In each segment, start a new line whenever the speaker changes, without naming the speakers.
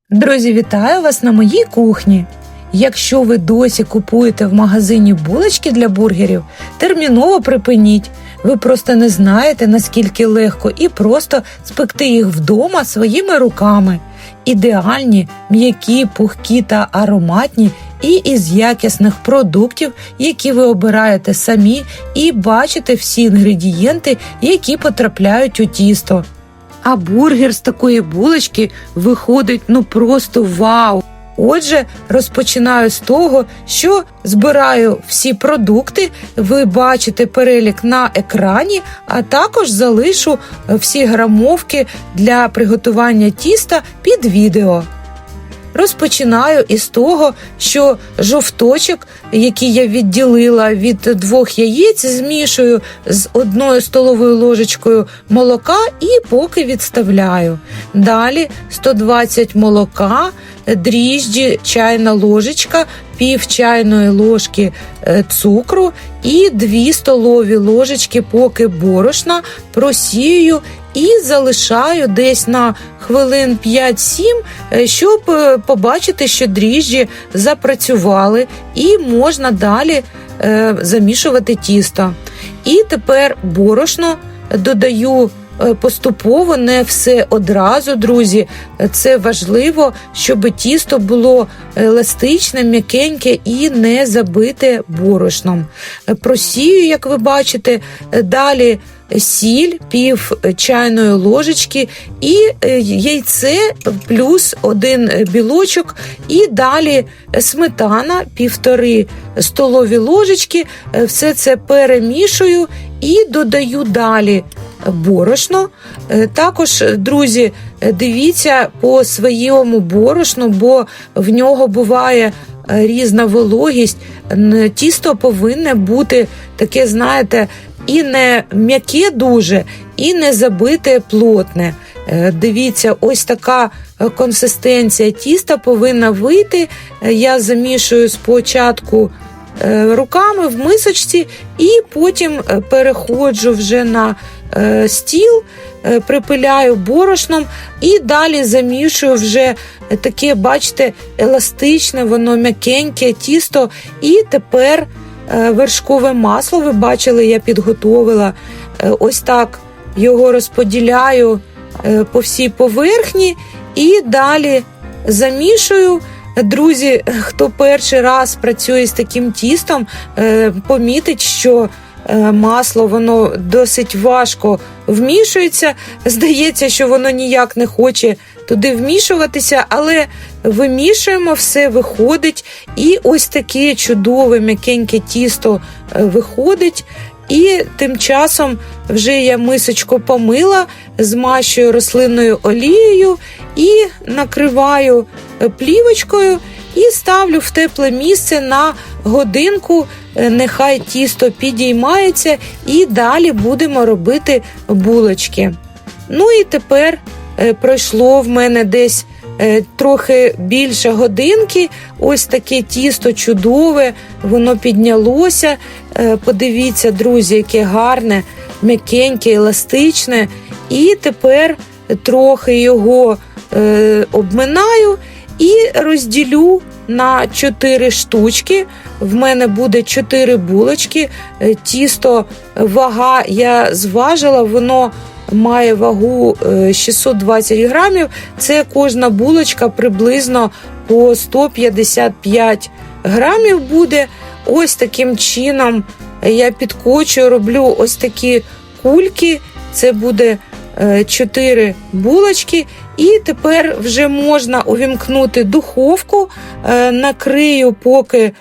Друзі, вітаю вас на моїй кухні! Якщо ви досі купуєте в магазині булочки для бургерів, терміново припиніть. Ви просто не знаєте, наскільки легко і просто спекти їх вдома своїми руками. Ідеальні, м'які, пухкі та ароматні і із якісних продуктів, які ви обираєте самі і бачите всі інгредієнти, які потрапляють у тісто. А бургер з такої булочки виходить просто вау! Отже, розпочинаю з того, що збираю всі продукти, ви бачите перелік на екрані, а також залишу всі грамовки для приготування тіста під відео. Розпочинаю із того, що жовточок, який я відділила від 2 яєць, змішую з 1 столовою ложечкою молока і поки відставляю. Далі 120 молока, дріжджі, чайна ложечка, пів чайної ложки цукру і 2 столові ложечки поки борошна просію і залишаю десь на хвилин 5-7, щоб побачити, що дріжджі запрацювали і можна далі замішувати тісто. І тепер борошно додаю поступово, не все одразу, друзі. Це важливо, щоб тісто було еластичне, м'якеньке і не забите борошном. Просію, як ви бачите, далі сіль, пів чайної ложечки і яйце плюс 1 білочок і далі сметана, 1,5 столові ложечки. Все це перемішую і додаю далі борошно. Також, друзі, дивіться по своєму борошну, бо в нього буває різна вологість. Тісто повинне бути таке, знаєте, і не м'яке дуже, і не забите плотне. Дивіться, ось така консистенція тіста повинна вийти. Я замішую спочатку руками в мисочці і потім переходжу вже на стіл, припиляю борошном і далі замішую вже таке, бачите, еластичне, воно м'якеньке тісто. І тепер вершкове масло, ви бачили, я підготовила. Ось так його розподіляю по всій поверхні і далі замішую. Друзі, хто перший раз працює з таким тістом, помітить, що масло, воно досить важко вмішується. Здається, що воно ніяк не хоче туди вмішуватися, але вимішуємо, все виходить. І ось таке чудове м'якеньке тісто виходить. І тим часом вже я мисочку помила, змащую рослинною олією і накриваю плівочкою і ставлю в тепле місце на годинку, нехай тісто підіймається і далі будемо робити булочки. Ну і тепер пройшло в мене десь трохи більше годинки, ось таке тісто чудове, воно піднялося. Подивіться, друзі, яке гарне, м'якеньке, еластичне. І тепер трохи його обминаю і розділю на 4 штучки. В мене буде 4 булочки. Тісто, вага я зважила, воно має вагу 620 грамів. Це кожна булочка приблизно по 155 грамів буде. Ось таким чином я підкочую, роблю ось такі кульки. Це буде 4 булочки. І тепер вже можна увімкнути духовку. Накрию, поки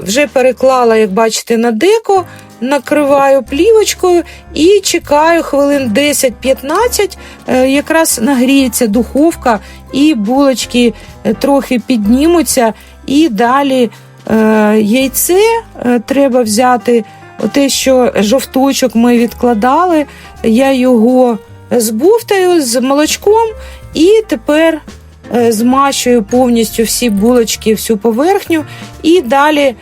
вже переклала, як бачите, на деко. Накриваю плівочкою і чекаю хвилин 10-15, якраз нагріється духовка і булочки трохи піднімуться. І далі яйце треба взяти, те, що жовточок ми відкладали, я його збовтаю з молочком і тепер змащую повністю всі булочки, всю поверхню. І далі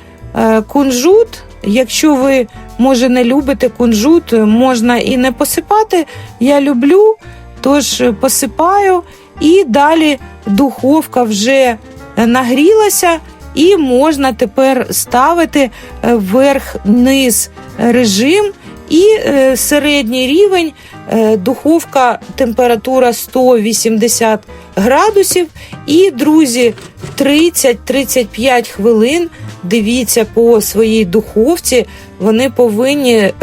кунжут. Якщо ви, може, не любите кунжут, можна і не посипати. Я люблю, тож посипаю і далі духовка вже нагрілася, і можна тепер ставити вверх-низ режим і середній рівень, духовка, температура 180 градусів. І, друзі, 30-35 хвилин, дивіться по своїй духовці, вони повинні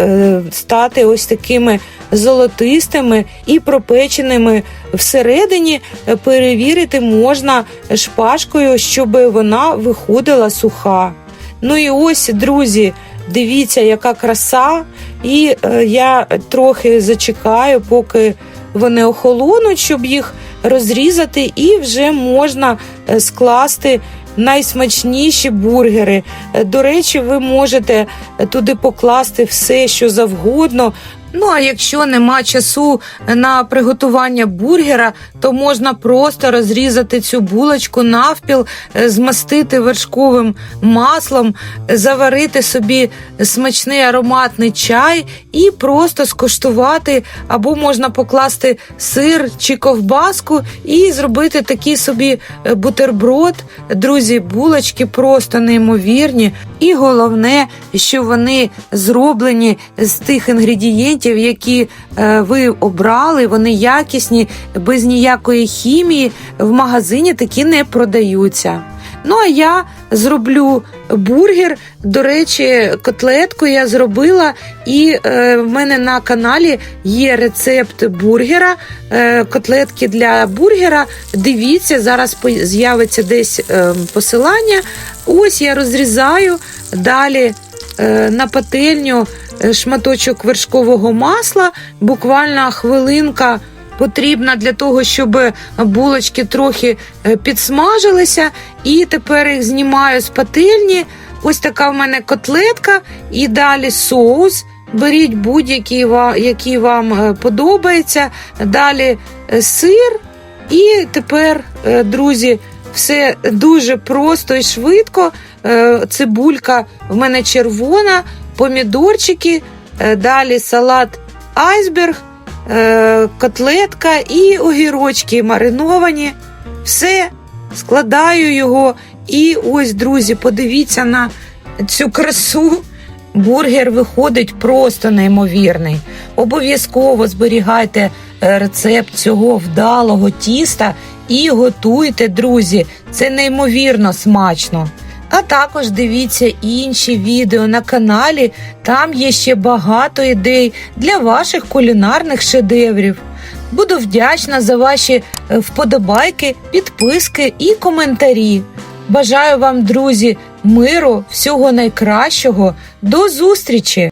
стати ось такими золотистими і пропеченими всередині. Перевірити можна шпажкою, щоб вона виходила суха. Ну і ось, друзі, дивіться, яка краса. І я трохи зачекаю, поки вони охолонуть, щоб їх розрізати, і вже можна скласти найсмачніші бургери. До речі, ви можете туди покласти все, що завгодно. Ну, а якщо нема часу на приготування бургера, то можна просто розрізати цю булочку навпіл, змастити вершковим маслом, заварити собі смачний ароматний чай і просто скуштувати. Або можна покласти сир чи ковбаску і зробити такий собі бутерброд. Друзі, булочки просто неймовірні. І головне, що вони зроблені з тих інгредієнтів, які ви обрали, вони якісні, без ніякої хімії, в магазині такі не продаються. Ну, а я зроблю бургер. До речі, котлетку я зробила, і в мене на каналі є рецепт бургера, котлетки для бургера. Дивіться, зараз з'явиться десь посилання. Ось я розрізаю, далі на пательню шматочок вершкового масла, буквально хвилинка потрібна для того, щоб булочки трохи підсмажилися, і тепер їх знімаю з пательні. Ось така в мене котлетка, і далі соус. Беріть будь-який, який вам подобається. Далі сир. І тепер, друзі, все дуже просто і швидко. Цибулька в мене червона, помідорчики, далі салат айсберг, котлетка і огірочки мариновані. Все, складаю його. І ось, друзі, подивіться на цю красу. Бургер виходить просто неймовірний. Обов'язково зберігайте рецепт цього вдалого тіста і готуйте, друзі. Це неймовірно смачно. А також дивіться інші відео на каналі, там є ще багато ідей для ваших кулінарних шедеврів. Буду вдячна за ваші вподобайки, підписки і коментарі. Бажаю вам, друзі, миру, всього найкращого. До зустрічі!